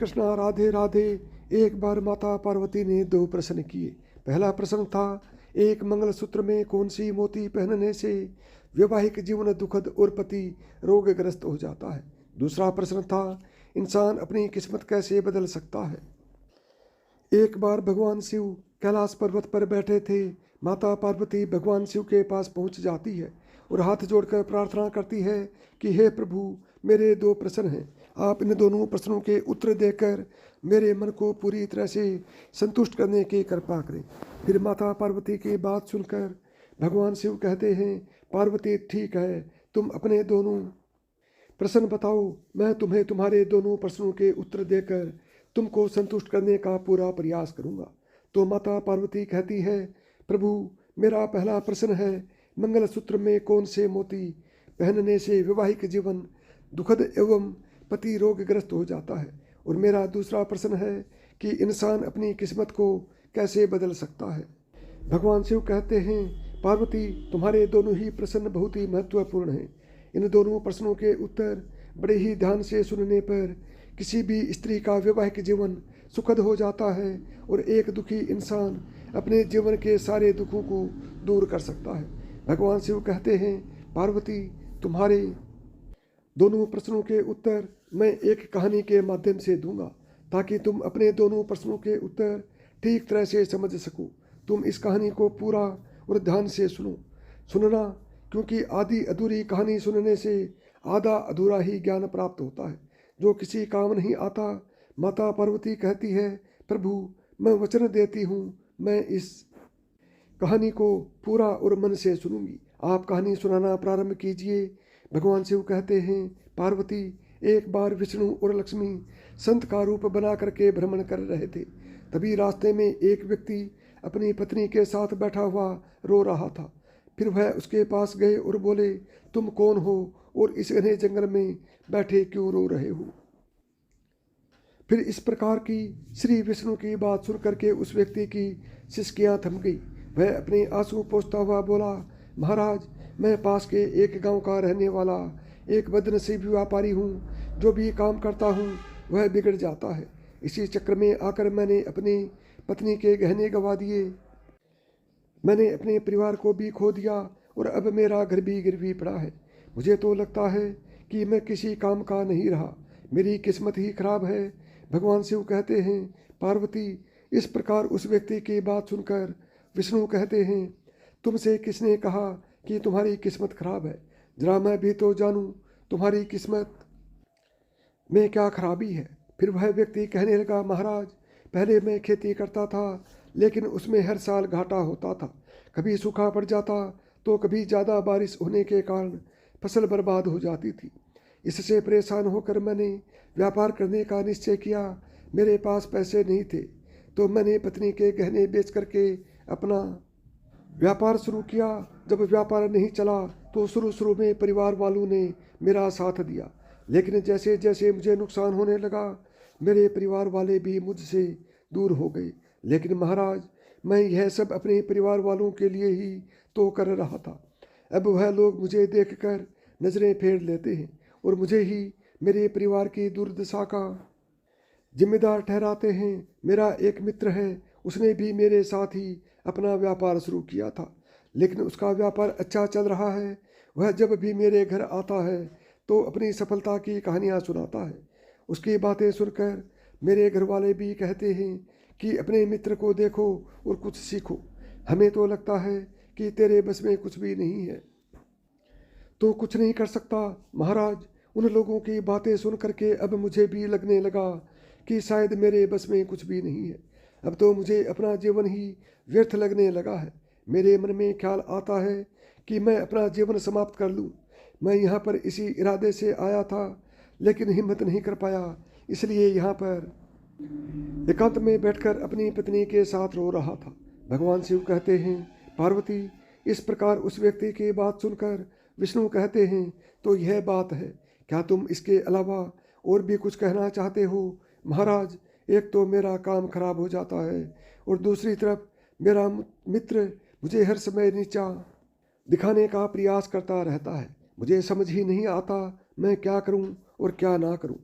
कृष्णा राधे राधे। एक बार माता पार्वती ने दो प्रश्न किए। पहला प्रश्न था, एक मंगलसूत्र में कौन सी मोती पहनने से वैवाहिक जीवन दुखद और पति रोगग्रस्त हो जाता है। दूसरा प्रश्न था, इंसान अपनी किस्मत कैसे बदल सकता है। एक बार भगवान शिव कैलाश पर्वत पर बैठे थे। माता पार्वती भगवान शिव के पास पहुंच जाती है और हाथ जोड़कर प्रार्थना करती है कि हे प्रभु, मेरे दो प्रश्न हैं, आप इन दोनों प्रश्नों के उत्तर देकर मेरे मन को पूरी तरह से संतुष्ट करने की कृपा करें। फिर माता पार्वती की बात सुनकर भगवान शिव कहते हैं, पार्वती ठीक है, तुम अपने दोनों प्रश्न बताओ, मैं तुम्हें तुम्हारे दोनों प्रश्नों के उत्तर देकर तुमको संतुष्ट करने का पूरा प्रयास करूंगा। तो माता पार्वती कहती है, प्रभु, मेरा पहला प्रश्न है, मंगलसूत्र में कौन से मोती पहनने से वैवाहिक जीवन दुखद एवं पति रोगग्रस्त हो जाता है। और मेरा दूसरा प्रश्न है कि इंसान अपनी किस्मत को कैसे बदल सकता है। भगवान शिव कहते हैं, पार्वती, तुम्हारे दोनों ही प्रश्न बहुत ही महत्वपूर्ण हैं। इन दोनों प्रश्नों के उत्तर बड़े ही ध्यान से सुनने पर किसी भी स्त्री का वैवाहिक जीवन सुखद हो जाता है और एक दुखी इंसान अपने जीवन के सारे दुखों को दूर कर सकता है। भगवान शिव कहते हैं, पार्वती, तुम्हारे दोनों प्रश्नों के उत्तर मैं एक कहानी के माध्यम से दूंगा ताकि तुम अपने दोनों प्रश्नों के उत्तर ठीक तरह से समझ सको। तुम इस कहानी को पूरा और ध्यान से सुनना, क्योंकि आधी अधूरी कहानी सुनने से आधा अधूरा ही ज्ञान प्राप्त होता है जो किसी काम नहीं आता। माता पार्वती कहती है, प्रभु, मैं वचन देती हूँ, मैं इस कहानी को पूरा और मन से सुनूंगी। आप कहानी सुनाना प्रारंभ कीजिए। भगवान शिव कहते हैं, पार्वती, एक बार विष्णु और लक्ष्मी संत का रूप बना करके भ्रमण कर रहे थे। तभी रास्ते में एक व्यक्ति अपनी पत्नी के साथ बैठा हुआ रो रहा था। फिर वह उसके पास गए और बोले, तुम कौन हो और इस घने जंगल में बैठे क्यों रो रहे हो। फिर इस प्रकार की श्री विष्णु की बात सुन करके उस व्यक्ति की सिसकियां थम गई। वह अपने आंसू पोंछता हुआ बोला, महाराज, मैं पास के एक गांव का रहने वाला एक बदनसीब व्यापारी हूँ। जो भी काम करता हूँ वह बिगड़ जाता है। इसी चक्र में आकर मैंने अपनी पत्नी के गहने गंवा दिए, मैंने अपने परिवार को भी खो दिया और अब मेरा घर भी गिरवी पड़ा है। मुझे तो लगता है कि मैं किसी काम का नहीं रहा, मेरी किस्मत ही खराब है। भगवान शिव कहते हैं, पार्वती, इस प्रकार उस व्यक्ति की बात सुनकर विष्णु कहते हैं, तुमसे किसने कहा कि तुम्हारी किस्मत खराब है। जरा मैं भी तो जानूं तुम्हारी किस्मत में क्या खराबी है। फिर वह व्यक्ति कहने लगा, महाराज, पहले मैं खेती करता था, लेकिन उसमें हर साल घाटा होता था। कभी सूखा पड़ जाता तो कभी ज़्यादा बारिश होने के कारण फसल बर्बाद हो जाती थी। इससे परेशान होकर मैंने व्यापार करने का निश्चय किया। मेरे पास पैसे नहीं थे तो मैंने पत्नी के गहने बेच करके अपना व्यापार शुरू किया। जब व्यापार नहीं चला तो शुरू में परिवार वालों ने मेरा साथ दिया, लेकिन जैसे जैसे मुझे नुकसान होने लगा मेरे परिवार वाले भी मुझसे दूर हो गए। लेकिन महाराज, मैं यह सब अपने परिवार वालों के लिए ही तो कर रहा था। अब वह लोग मुझे देखकर नज़रें फेर लेते हैं और मुझे ही मेरे परिवार की दुर्दशा का जिम्मेदार ठहराते हैं। मेरा एक मित्र है, उसने भी मेरे साथ ही अपना व्यापार शुरू किया था, लेकिन उसका व्यापार अच्छा चल रहा है। वह जब भी मेरे घर आता है तो अपनी सफलता की कहानियाँ सुनाता है। उसकी बातें सुनकर मेरे घर वाले भी कहते हैं कि अपने मित्र को देखो और कुछ सीखो। हमें तो लगता है कि तेरे बस में कुछ भी नहीं है, तो कुछ नहीं कर सकता। महाराज, उन लोगों की बातें सुन करके अब मुझे भी लगने लगा कि शायद मेरे बस में कुछ भी नहीं है। अब तो मुझे अपना जीवन ही व्यर्थ लगने लगा है। मेरे मन में ख्याल आता है कि मैं अपना जीवन समाप्त कर लूं। मैं यहाँ पर इसी इरादे से आया था, लेकिन हिम्मत नहीं कर पाया, इसलिए यहाँ पर एकांत में बैठकर अपनी पत्नी के साथ रो रहा था। भगवान शिव कहते हैं, पार्वती, इस प्रकार उस व्यक्ति की बात सुनकर विष्णु कहते हैं, तो यह बात है, क्या तुम इसके अलावा और भी कुछ कहना चाहते हो। महाराज, एक तो मेरा काम खराब हो जाता है और दूसरी तरफ मेरा मित्र मुझे हर समय नीचा दिखाने का प्रयास करता रहता है। मुझे समझ ही नहीं आता मैं क्या करूं और क्या ना करूं।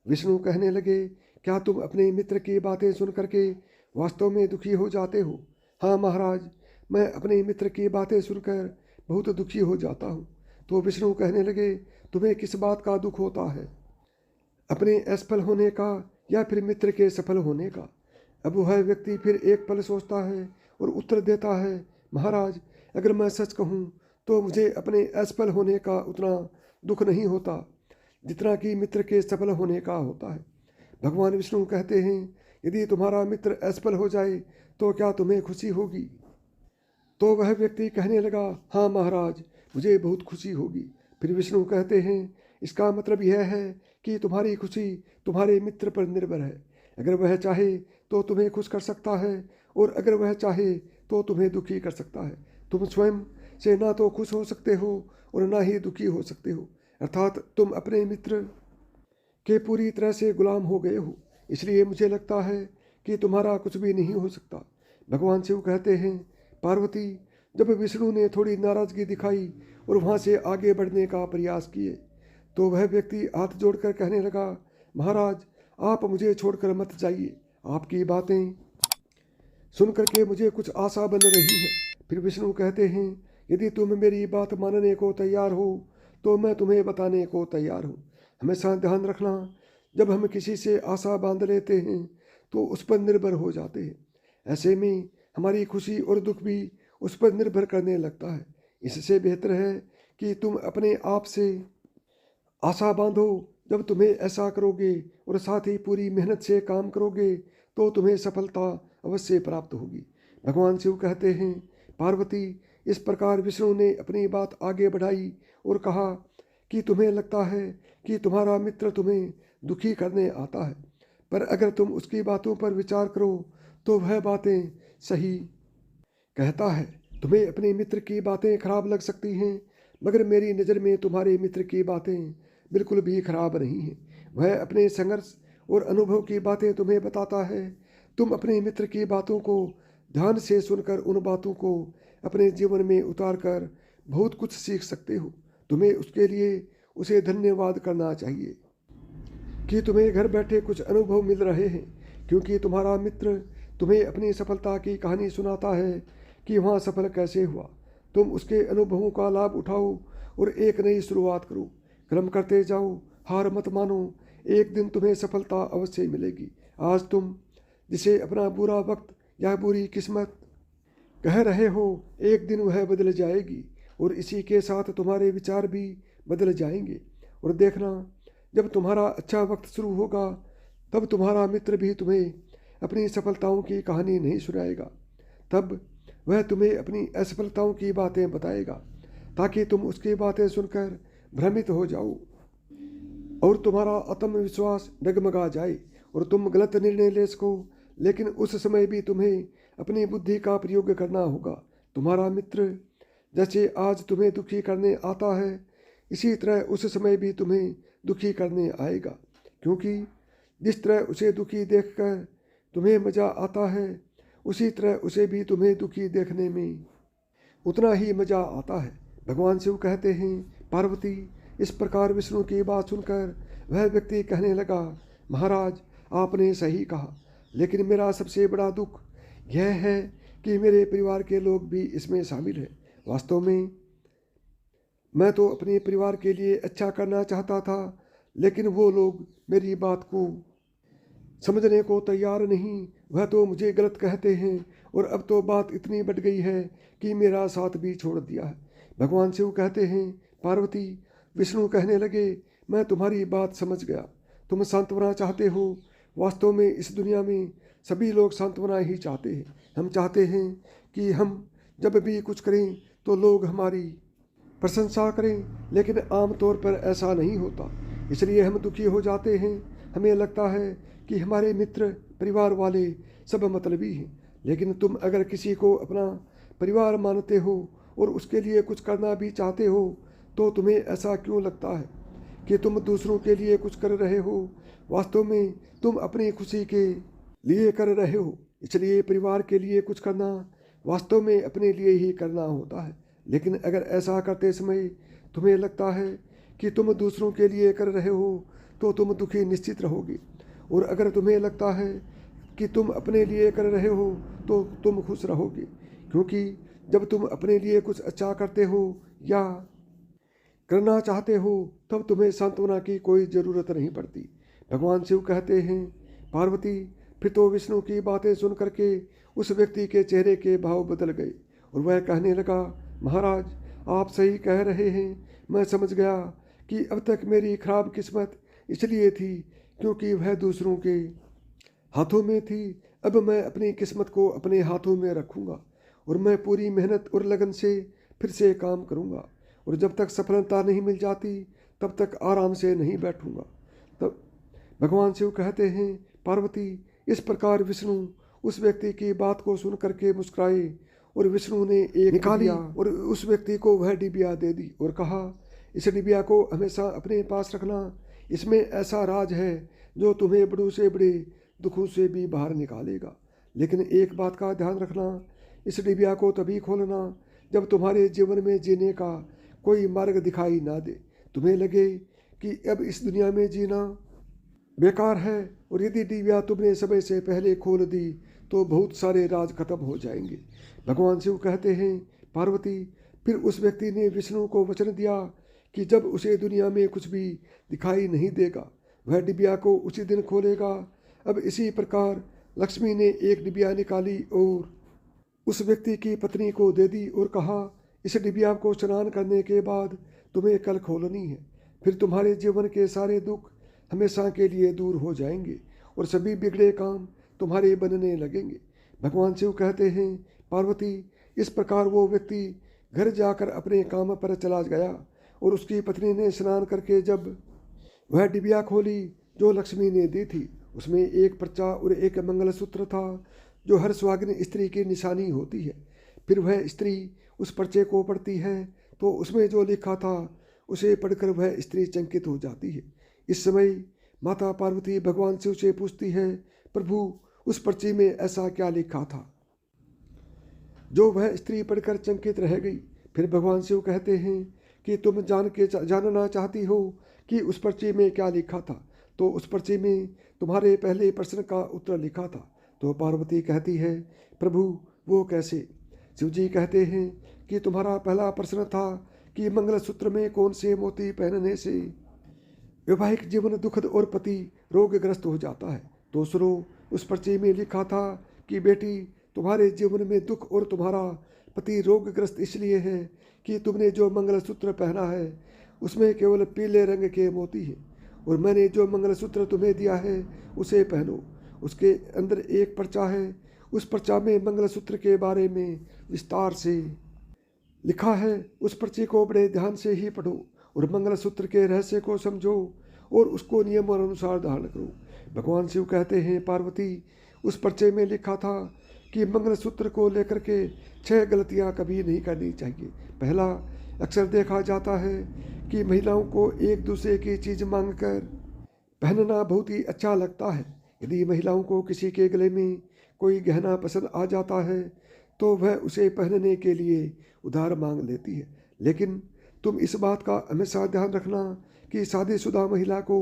विष्णु कहने लगे क्या तुम अपने मित्र की बातें सुन करके वास्तव में दुखी हो जाते हो? हाँ महाराज, मैं अपने मित्र की बातें सुनकर बहुत दुखी हो जाता हूँ। तो विष्णु कहने लगे, तुम्हें किस बात का दुख होता है, अपने असफल होने का या फिर मित्र के सफल होने का? अब वह व्यक्ति फिर एक पल सोचता है और उत्तर देता है, महाराज, अगर मैं सच कहूँ तो मुझे अपने असफल होने का उतना दुख नहीं होता जितना कि मित्र के सफल होने का होता है। भगवान विष्णु कहते हैं, यदि तुम्हारा मित्र असफल हो जाए तो क्या तुम्हें खुशी होगी? तो वह व्यक्ति कहने लगा, हाँ महाराज, मुझे बहुत खुशी होगी। फिर विष्णु कहते हैं, इसका मतलब यह है कि तुम्हारी खुशी तुम्हारे मित्र पर निर्भर है। अगर वह चाहे तो तुम्हें खुश कर सकता है और अगर वह चाहे तो तुम्हें दुखी कर सकता है। तुम स्वयं से ना तो खुश हो सकते हो और ना ही दुखी हो सकते हो, अर्थात तुम अपने मित्र के पूरी तरह से गुलाम हो गए हो। इसलिए मुझे लगता है कि तुम्हारा कुछ भी नहीं हो सकता। भगवान शिव कहते हैं, पार्वती, जब विष्णु ने थोड़ी नाराजगी दिखाई और वहाँ से आगे बढ़ने का प्रयास किए तो वह व्यक्ति हाथ जोड़कर कहने लगा, महाराज, आप मुझे छोड़कर मत जाइए। आपकी बातें सुन करके मुझे कुछ आशा बन रही है। फिर विष्णु कहते हैं, यदि तुम मेरी बात मानने को तैयार हो तो मैं तुम्हें बताने को तैयार हूँ। हमेशा ध्यान रखना, जब हम किसी से आशा बांध लेते हैं तो उस पर निर्भर हो जाते हैं। ऐसे में हमारी खुशी और दुख भी उस पर निर्भर करने लगता है। इससे बेहतर है कि तुम अपने आप से आशा बांधो। जब तुम्हें ऐसा करोगे और साथ ही पूरी मेहनत से काम करोगे तो तुम्हें सफलता अवश्य प्राप्त होगी। भगवान शिव कहते हैं, पार्वती, इस प्रकार विष्णु ने अपनी बात आगे बढ़ाई और कहा कि तुम्हें लगता है कि तुम्हारा मित्र तुम्हें दुखी करने आता है, पर अगर तुम उसकी बातों पर विचार करो तो वह बातें सही कहता है। तुम्हें अपने मित्र की बातें खराब लग सकती हैं, मगर मेरी नज़र में तुम्हारे मित्र की बातें बिल्कुल भी खराब नहीं हैं। वह अपने संघर्ष और अनुभव की बातें तुम्हें बताता है। तुम अपने मित्र की बातों को ध्यान से सुनकर उन बातों को अपने जीवन में उतार कर बहुत कुछ सीख सकते हो। तुम्हें उसके लिए उसे धन्यवाद करना चाहिए कि तुम्हें घर बैठे कुछ अनुभव मिल रहे हैं, क्योंकि तुम्हारा मित्र तुम्हें अपनी सफलता की कहानी सुनाता है कि वहाँ सफल कैसे हुआ। तुम उसके अनुभवों का लाभ उठाओ और एक नई शुरुआत करो। कर्म करते जाओ, हार मत मानो, एक दिन तुम्हें सफलता अवश्य मिलेगी। आज तुम जिसे अपना बुरा वक्त या बुरी किस्मत कह रहे हो, एक दिन वह बदल जाएगी और इसी के साथ तुम्हारे विचार भी बदल जाएंगे। और देखना, जब तुम्हारा अच्छा वक्त शुरू होगा तब तुम्हारा मित्र भी तुम्हें अपनी सफलताओं की कहानी नहीं सुनाएगा। तब वह तुम्हें अपनी असफलताओं की बातें बताएगा ताकि तुम उसकी बातें सुनकर भ्रमित हो जाओ और तुम्हारा आत्मविश्वास डगमगा जाए और तुम गलत निर्णय ले सको। लेकिन उस समय भी तुम्हें अपनी बुद्धि का प्रयोग करना होगा। तुम्हारा मित्र जैसे आज तुम्हें दुखी करने आता है, इसी तरह उस समय भी तुम्हें दुखी करने आएगा, क्योंकि जिस तरह उसे दुखी देखकर तुम्हें मज़ा आता है, उसी तरह उसे भी तुम्हें दुखी देखने में उतना ही मज़ा आता है। भगवान शिव कहते हैं, पार्वती, इस प्रकार विष्णु की बात सुनकर वह व्यक्ति कहने लगा, महाराज, आपने सही कहा, लेकिन मेरा सबसे बड़ा दुख यह है कि मेरे परिवार के लोग भी इसमें शामिल हैं। वास्तव में मैं तो अपने परिवार के लिए अच्छा करना चाहता था, लेकिन वो लोग मेरी बात को समझने को तैयार नहीं। वह तो मुझे गलत कहते हैं और अब तो बात इतनी बढ़ गई है कि मेरा साथ भी छोड़ दिया है। भगवान शिव कहते हैं, पार्वती, विष्णु कहने लगे, मैं तुम्हारी बात समझ गया। तुम सांत्वना चाहते हो। वास्तव में इस दुनिया में सभी लोग सांत्वना ही चाहते हैं। हम चाहते हैं कि हम जब भी कुछ करें तो लोग हमारी प्रशंसा करें, लेकिन आमतौर पर ऐसा नहीं होता। इसलिए हम दुखी हो जाते हैं। हमें लगता है कि हमारे मित्र, परिवार वाले सब मतलबी हैं। लेकिन तुम अगर किसी को अपना परिवार मानते हो और उसके लिए कुछ करना भी चाहते हो तो तुम्हें ऐसा क्यों लगता है कि तुम दूसरों के लिए कुछ कर रहे हो? वास्तव में तुम अपनी खुशी के लिए कर रहे हो। इसलिए परिवार के लिए कुछ करना वास्तव में अपने लिए ही करना होता है। लेकिन अगर ऐसा करते समय तुम्हें लगता है कि तुम दूसरों के लिए कर रहे हो तो तुम दुखी निश्चित रहोगे और अगर तुम्हें लगता है कि तुम अपने लिए कर रहे हो तो तुम खुश रहोगे, क्योंकि जब तुम अपने लिए कुछ अच्छा करते हो या करना चाहते हो तब तुम्हें सांत्वना की कोई ज़रूरत नहीं पड़ती। भगवान शिव कहते हैं, पार्वती फिर तो विष्णु की बातें सुन करके उस व्यक्ति के चेहरे के भाव बदल गए और वह कहने लगा, महाराज आप सही कह रहे हैं। मैं समझ गया कि अब तक मेरी खराब किस्मत इसलिए थी क्योंकि वह दूसरों के हाथों में थी। अब मैं अपनी किस्मत को अपने हाथों में रखूँगा और मैं पूरी मेहनत और लगन से फिर से काम करूँगा और जब तक सफलता नहीं मिल जाती तब तक आराम से नहीं बैठूँगा। तब भगवान शिव कहते हैं, पार्वती इस प्रकार विष्णु उस व्यक्ति की बात को सुन करके मुस्कुराए और विष्णु ने एक निकाली और उस व्यक्ति को वह डिबिया दे दी और कहा, इस डिबिया को हमेशा अपने पास रखना। इसमें ऐसा राज है जो तुम्हें बड़ों से बड़े दुखों से भी बाहर निकालेगा। लेकिन एक बात का ध्यान रखना, इस डिबिया को तभी खोलना जब तुम्हारे जीवन में जीने का कोई मार्ग दिखाई ना दे, तुम्हें लगे कि अब इस दुनिया में जीना बेकार है। और यदि डिबिया तुमने समय से पहले खोल दी तो बहुत सारे राज खत्म हो जाएंगे। भगवान शिव कहते हैं, पार्वती फिर उस व्यक्ति ने विष्णु को वचन दिया कि जब उसे दुनिया में कुछ भी दिखाई नहीं देगा वह डिबिया को उसी दिन खोलेगा। अब इसी प्रकार लक्ष्मी ने एक डिबिया निकाली और उस व्यक्ति की पत्नी को दे दी और कहा, इस डिबिया को स्नान करने के बाद तुम्हें कल खोलनी है। फिर तुम्हारे जीवन के सारे दुख हमेशा के लिए दूर हो जाएंगे और सभी बिगड़े काम तुम्हारे बनने लगेंगे। भगवान शिव कहते हैं, पार्वती इस प्रकार वो व्यक्ति घर जाकर अपने काम पर चला गया और उसकी पत्नी ने स्नान करके जब वह डिबिया खोली जो लक्ष्मी ने दी थी, उसमें एक पर्चा और एक मंगलसूत्र था जो हर सुहागिन स्त्री की निशानी होती है। फिर वह स्त्री उस पर्चे को पढ़ती है तो उसमें जो लिखा था उसे पढ़कर वह स्त्री चंकित हो जाती है। इस समय माता पार्वती भगवान शिव से पूछती है, प्रभु उस पर्ची में ऐसा क्या लिखा था जो वह स्त्री पढ़कर चंकित रह गई। फिर भगवान शिव कहते हैं कि तुम जानना चाहती हो कि उस पर्ची में क्या लिखा था, तो उस पर्ची में तुम्हारे पहले प्रश्न का उत्तर लिखा था। तो पार्वती कहती है, प्रभु वो कैसे? शिव जी कहते हैं कि तुम्हारा पहला प्रश्न था कि मंगलसूत्र में कौन से मोती पहनने से वैवाहिक जीवन दुखद और पति रोगग्रस्त हो जाता है। तो सुनो, उस पर्ची में लिखा था कि बेटी तुम्हारे जीवन में दुख और तुम्हारा पति रोगग्रस्त इसलिए है कि तुमने जो मंगलसूत्र पहना है उसमें केवल पीले रंग के मोती हैं और मैंने जो मंगलसूत्र तुम्हें दिया है उसे पहनो। उसके अंदर एक पर्चा है, उस पर्चा में मंगलसूत्र के बारे में विस्तार से लिखा है। उस पर्ची को बड़े ध्यान से ही पढ़ो और मंगलसूत्र के रहस्य को समझो और उसको नियमानुसार धारण करो। भगवान शिव कहते हैं, पार्वती उस पर्चे में लिखा था कि मंगलसूत्र को लेकर के 6 गलतियां कभी नहीं करनी चाहिए। पहला, अक्सर देखा जाता है कि महिलाओं को एक दूसरे की चीज़ मांगकर पहनना बहुत ही अच्छा लगता है। यदि महिलाओं को किसी के गले में कोई गहना पसंद आ जाता है तो वह उसे पहनने के लिए उधार मांग लेती है। लेकिन तुम इस बात का हमेशा ध्यान रखना कि शादीशुदा महिला को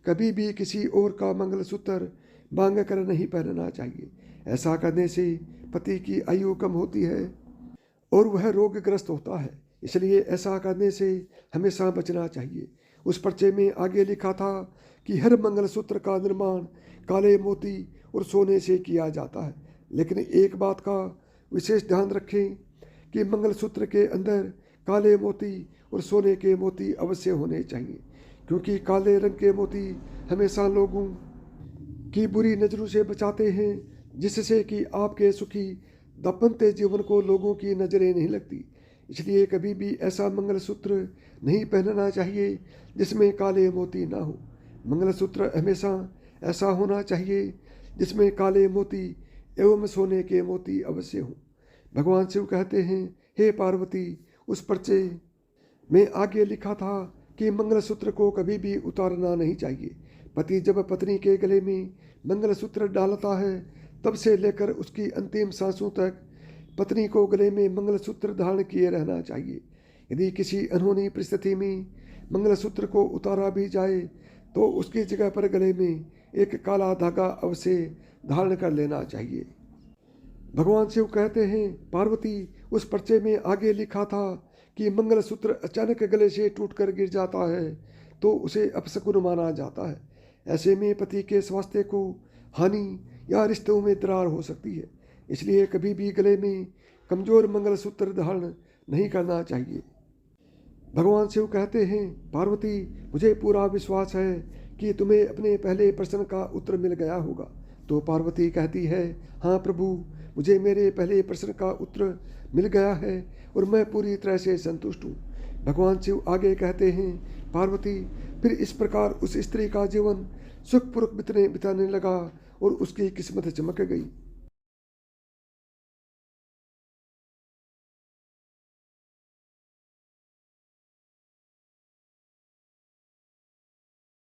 कभी भी किसी और का मंगलसूत्र मांग कर नहीं पहनना चाहिए। ऐसा करने से पति की आयु कम होती है और वह रोगग्रस्त होता है, इसलिए ऐसा करने से हमेशा बचना चाहिए। उस पर्चे में आगे लिखा था कि हर मंगलसूत्र का निर्माण काले मोती और सोने से किया जाता है। लेकिन एक बात का विशेष ध्यान रखें कि मंगलसूत्र के अंदर काले मोती और सोने के मोती अवश्य होने चाहिए, क्योंकि काले रंग के मोती हमेशा लोगों की बुरी नज़रों से बचाते हैं, जिससे कि आपके सुखी दाम्पत्य जीवन को लोगों की नज़रें नहीं लगती। इसलिए कभी भी ऐसा मंगलसूत्र नहीं पहनना चाहिए जिसमें काले मोती ना हो। मंगलसूत्र हमेशा ऐसा होना चाहिए जिसमें काले मोती एवं सोने के मोती अवश्य हों। भगवान शिव कहते हैं, हे पार्वती उस पर्चे में आगे लिखा था कि मंगलसूत्र को कभी भी उतारना नहीं चाहिए। पति जब पत्नी के गले में मंगलसूत्र डालता है तब से लेकर उसकी अंतिम सांसों तक पत्नी को गले में मंगलसूत्र धारण किए रहना चाहिए। यदि किसी अनहोनी परिस्थिति में मंगलसूत्र को उतारा भी जाए तो उसकी जगह पर गले में एक काला धागा अवश्य धारण कर लेना चाहिए। भगवान शिव कहते हैं, पार्वती, उस पर्चे में आगे लिखा था कि मंगलसूत्र अचानक गले से टूटकर गिर जाता है तो उसे अपशकुन माना जाता है। ऐसे में पति के स्वास्थ्य को हानि या रिश्तों में दरार हो सकती है, इसलिए कभी भी गले में कमजोर मंगलसूत्र धारण नहीं करना चाहिए। भगवान शिव कहते हैं, पार्वती, मुझे पूरा विश्वास है कि तुम्हें अपने पहले प्रश्न का उत्तर मिल गया होगा। तो पार्वती कहती है, हाँ प्रभु, मुझे मेरे पहले प्रश्न का उत्तर मिल गया है और मैं पूरी तरह से संतुष्ट हूँ। भगवान शिव आगे कहते हैं, पार्वती, फिर इस प्रकार उस स्त्री का जीवन सुखपूर्वक बिताने लगा और उसकी किस्मत चमक गई।